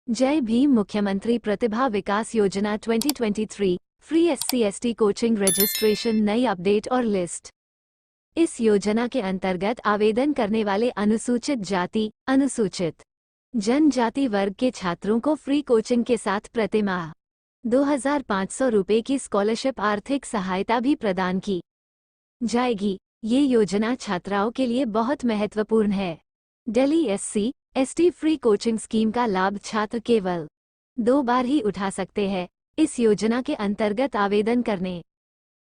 जय भीम मुख्यमंत्री प्रतिभा विकास योजना 2023 फ्री SC/ST कोचिंग रजिस्ट्रेशन नई अपडेट और लिस्ट। इस योजना के अंतर्गत आवेदन करने वाले अनुसूचित जाति, अनुसूचित जनजाति वर्ग के छात्रों को फ्री कोचिंग के साथ प्रतिमाह 2500 रुपये की स्कॉलरशिप आर्थिक सहायता भी प्रदान की जाएगी। ये योजना छात्राओं के लिए बहुत महत्वपूर्ण है। Delhi SC/ST free coaching scheme का लाभ छात्र केवल 2 बार ही उठा सकते हैं। इस योजना के अंतर्गत आवेदन करने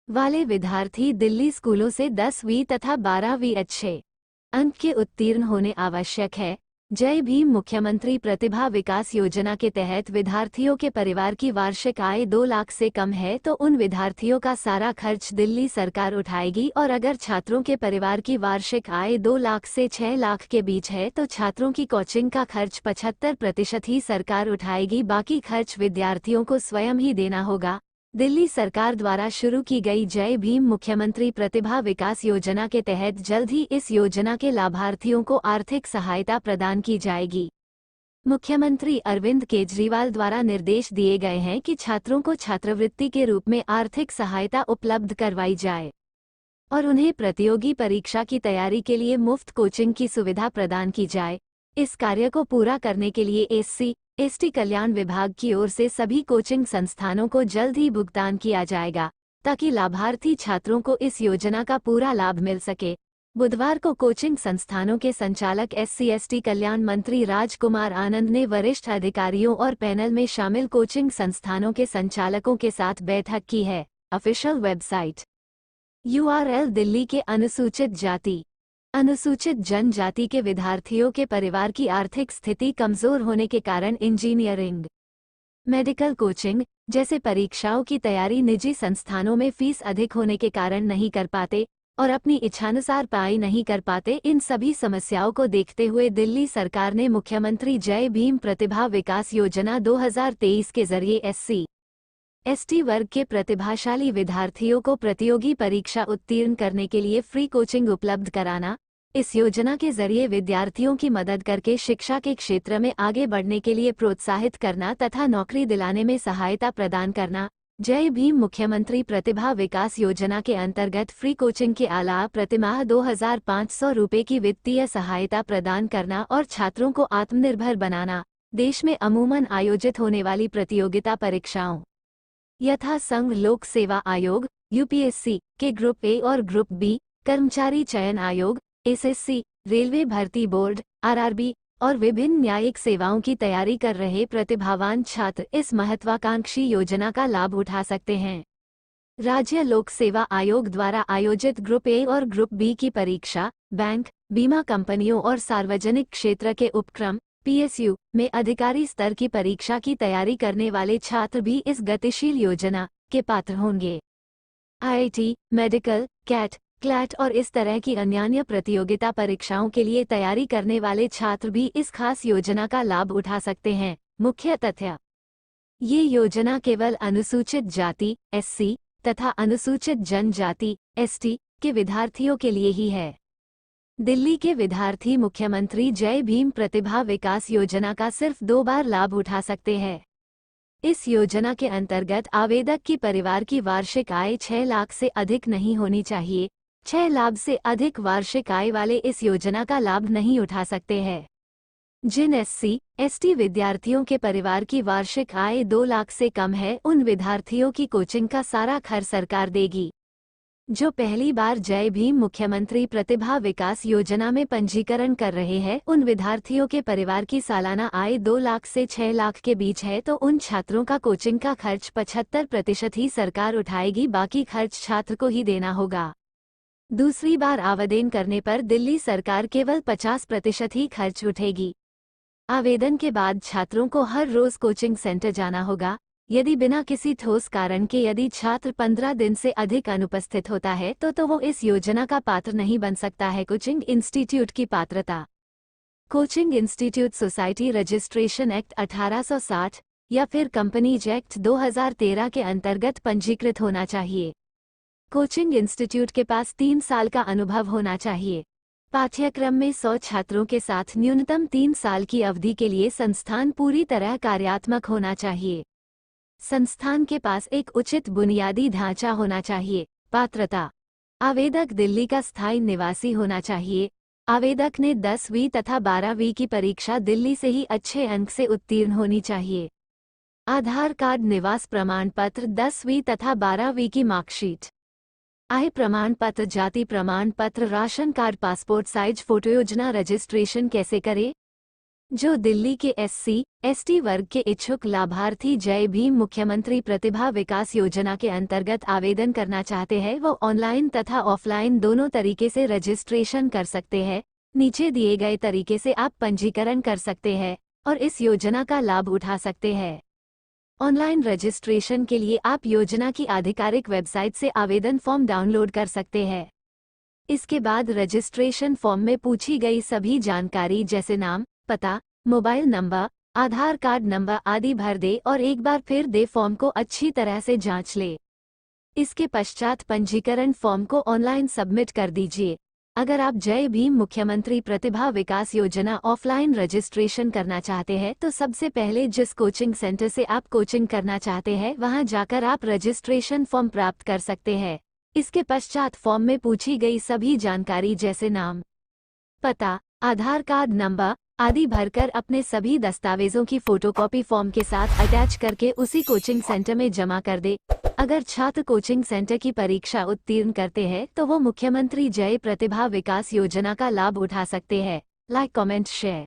वाले विद्यार्थी दिल्ली स्कूलों से 10वीं तथा 12वीं अच्छे अंक के उत्तीर्ण होने आवश्यक है। जय भीम मुख्यमंत्री प्रतिभा विकास योजना के तहत विद्यार्थियों के परिवार की वार्षिक आय 2 लाख से कम है तो उन विद्यार्थियों का सारा खर्च दिल्ली सरकार उठाएगी, और अगर छात्रों के परिवार की वार्षिक आय 2 लाख से 6 लाख के बीच है तो छात्रों की कोचिंग का खर्च 75% ही सरकार उठाएगी, बाकी खर्च विद्यार्थियों को स्वयं ही देना होगा। दिल्ली सरकार द्वारा शुरू की गई जय भीम मुख्यमंत्री प्रतिभा विकास योजना के तहत जल्द ही इस योजना के लाभार्थियों को आर्थिक सहायता प्रदान की जाएगी। मुख्यमंत्री अरविंद केजरीवाल द्वारा निर्देश दिए गए हैं कि छात्रों को छात्रवृत्ति के रूप में आर्थिक सहायता उपलब्ध करवाई जाए और उन्हें प्रतियोगी परीक्षा की तैयारी के लिए मुफ्त कोचिंग की सुविधा प्रदान की जाए। इस कार्य को पूरा करने के लिए SC/ST कल्याण विभाग की ओर से सभी कोचिंग संस्थानों को जल्द ही भुगतान किया जाएगा, ताकि लाभार्थी छात्रों को इस योजना का पूरा लाभ मिल सके। बुधवार को कोचिंग संस्थानों के संचालक SC/ST कल्याण मंत्री राजकुमार आनंद ने वरिष्ठ अधिकारियों और पैनल में शामिल कोचिंग संस्थानों के संचालकों के साथ बैठक की है। ऑफिशियल वेबसाइट URL दिल्ली के अनुसूचित जाति, अनुसूचित जनजाति के विद्यार्थियों के परिवार की आर्थिक स्थिति कमजोर होने के कारण इंजीनियरिंग, मेडिकल कोचिंग जैसे परीक्षाओं की तैयारी निजी संस्थानों में फीस अधिक होने के कारण नहीं कर पाते और अपनी इच्छानुसार पढ़ाई नहीं कर पाते। इन सभी समस्याओं को देखते हुए दिल्ली सरकार ने मुख्यमंत्री जय भीम प्रतिभा विकास योजना 2023 के जरिए SC/ST वर्ग के प्रतिभाशाली विद्यार्थियों को प्रतियोगी परीक्षा उत्तीर्ण करने के लिए फ्री कोचिंग उपलब्ध कराना। इस योजना के जरिए विद्यार्थियों की मदद करके शिक्षा के क्षेत्र में आगे बढ़ने के लिए प्रोत्साहित करना तथा नौकरी दिलाने में सहायता प्रदान करना। जय भीम मुख्यमंत्री प्रतिभा विकास योजना के अंतर्गत फ्री कोचिंग के अलावा प्रतिमाह 2500 रुपये की वित्तीय सहायता प्रदान करना और छात्रों को आत्मनिर्भर बनाना। देश में अमूमन आयोजित होने वाली प्रतियोगिता परीक्षाओं यथा संघ लोक सेवा आयोग UPSC के ग्रुप A और ग्रुप B, कर्मचारी चयन आयोग SSC, रेलवे भर्ती बोर्ड RRB और विभिन्न न्यायिक सेवाओं की तैयारी कर रहे प्रतिभावान छात्र इस महत्वाकांक्षी योजना का लाभ उठा सकते हैं। राज्य लोक सेवा आयोग द्वारा आयोजित ग्रुप A और ग्रुप B की परीक्षा बैंक, बीमा कंपनियों और सार्वजनिक क्षेत्र के उपक्रम PSU में अधिकारी स्तर की परीक्षा की तैयारी करने वाले छात्र भी इस गतिशील योजना के पात्र होंगे। IIT, मेडिकल, कैट, क्लैट और इस तरह की अन्य प्रतियोगिता परीक्षाओं के लिए तैयारी करने वाले छात्र भी इस खास योजना का लाभ उठा सकते हैं। मुख्य तथ्य: ये योजना केवल अनुसूचित जाति SC तथा अनुसूचित जनजाति ST के विद्यार्थियों के लिए ही है। दिल्ली के विद्यार्थी मुख्यमंत्री जय भीम प्रतिभा विकास योजना का सिर्फ 2 बार लाभ उठा सकते हैं। इस योजना के अंतर्गत आवेदक की परिवार की वार्षिक आय 6 लाख से अधिक नहीं होनी चाहिए। 6 लाख से अधिक वार्षिक आय वाले इस योजना का लाभ नहीं उठा सकते हैं। जिन SC/ST विद्यार्थियों के परिवार की वार्षिक आय 2 लाख से कम है, उन विद्यार्थियों की कोचिंग का सारा खर्च सरकार देगी। जो पहली बार जय भीम मुख्यमंत्री प्रतिभा विकास योजना में पंजीकरण कर रहे हैं, उन विद्यार्थियों के परिवार की सालाना आय 2 लाख से 6 लाख के बीच है तो उन छात्रों का कोचिंग का खर्च 75% ही सरकार उठाएगी, बाकी खर्च छात्र को ही देना होगा। दूसरी बार आवेदन करने पर दिल्ली सरकार केवल 50% ही खर्च उठेगी। आवेदन के बाद छात्रों को हर रोज कोचिंग सेंटर जाना होगा। यदि बिना किसी ठोस कारण के यदि छात्र 15 दिन से अधिक अनुपस्थित होता है तो वो इस योजना का पात्र नहीं बन सकता है। कोचिंग इंस्टीट्यूट की पात्रता: coaching institute society registration act 1860 या फिर कंपनीज एक्ट 2013 के अंतर्गत पंजीकृत होना चाहिए। कोचिंग इंस्टीट्यूट के पास 3 साल का अनुभव होना चाहिए। पाठ्यक्रम में 100 छात्रों के साथ न्यूनतम 3 साल की अवधि के लिए संस्थान पूरी तरह कार्यात्मक होना चाहिए। संस्थान के पास एक उचित बुनियादी ढांचा होना चाहिए। पात्रता: आवेदक दिल्ली का स्थायी निवासी होना चाहिए। आवेदक ने 10वीं तथा 12वीं की परीक्षा दिल्ली से ही अच्छे अंक से उत्तीर्ण होनी चाहिए। आधार कार्ड, निवास प्रमाण पत्र, 10वीं तथा 12वीं की मार्कशीट, आय प्रमाण पत्र, जाति प्रमाण पत्र, ration card, passport size photo. योजना रजिस्ट्रेशन कैसे करें? जो दिल्ली के SC, ST वर्ग के इच्छुक लाभार्थी जय भीम मुख्यमंत्री प्रतिभा विकास योजना के अंतर्गत आवेदन करना चाहते हैं वो ऑनलाइन तथा ऑफलाइन दोनों तरीके से रजिस्ट्रेशन कर सकते हैं। नीचे दिए गए तरीके से आप पंजीकरण कर सकते हैं और इस योजना का लाभ उठा सकते हैं। ऑनलाइन रजिस्ट्रेशन के लिए आप योजना की आधिकारिक वेबसाइट से आवेदन फॉर्म डाउनलोड कर सकते हैं। इसके बाद रजिस्ट्रेशन फॉर्म में पूछी गई सभी जानकारी जैसे नाम, पता, मोबाइल नंबर, आधार कार्ड नंबर आदि भर दे और एक बार फिर दे फॉर्म को अच्छी तरह से जांच ले। इसके पश्चात पंजीकरण फॉर्म को ऑनलाइन सबमिट कर दीजिए। अगर आप जय भीम मुख्यमंत्री प्रतिभा विकास योजना ऑफलाइन रजिस्ट्रेशन करना चाहते हैं तो सबसे पहले जिस कोचिंग सेंटर से आप कोचिंग करना चाहते हैं वहां जाकर आप रजिस्ट्रेशन फॉर्म प्राप्त कर सकते हैं। इसके पश्चात फॉर्म में पूछी गई सभी जानकारी जैसे नाम, पता, आधार कार्ड नंबर आदि भरकर अपने सभी दस्तावेजों की फोटोकॉपी फॉर्म के साथ अटैच करके उसी कोचिंग सेंटर में जमा कर दे। अगर छात्र कोचिंग सेंटर की परीक्षा उत्तीर्ण करते हैं तो वो मुख्यमंत्री जय प्रतिभा विकास योजना का लाभ उठा सकते हैं। Like, comment, share.